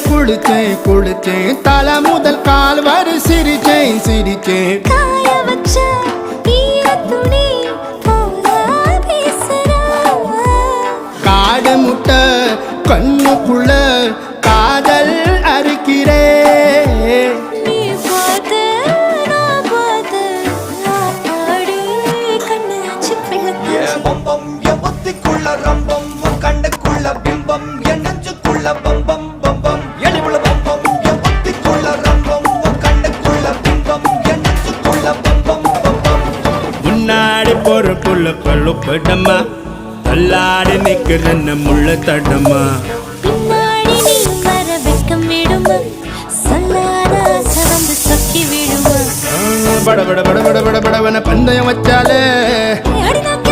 குளிச்சேன் குளிச்சேன் தலை முதல் கால் வரை சிரிச்சேன் சிரிச்சேன் காய வச்ச ஈரத்துணி போல பேசுறா காடு முட்டை கண்ணுக்குள்ள காதல் அறுக்கிறே நீ பார்த்து நான் பார்த்து ஆத்தாடி கண்ணாச்சு பிள்ளை பம்பம் என் புத்திக்குள்ள ரம்பம் உன் கண்ணுக்குள்ள பிம்பம் என் நெஞ்சுக்குள்ள பம்பம் பம்பம் எளிவுள்ள பம்பம் என் புத்திக்குள்ள ரம்பம் உன் கண்ணுக்குள்ள பிம்பம் என் நெஞ்சுக்குள்ள பம்பம் பம்பம் முன்னாடி போற புள்ள பழுப்படமா தள்ளாடி நிக்கிறன்ன முள்ள தடமா பின்னாடி நீ வர வெக்கம் விடுமா சொல்லாத சவந்து சொக்கி விடுமா பட பட பட பட பட படவன பந்தயம் வச்சாலே அடி நான்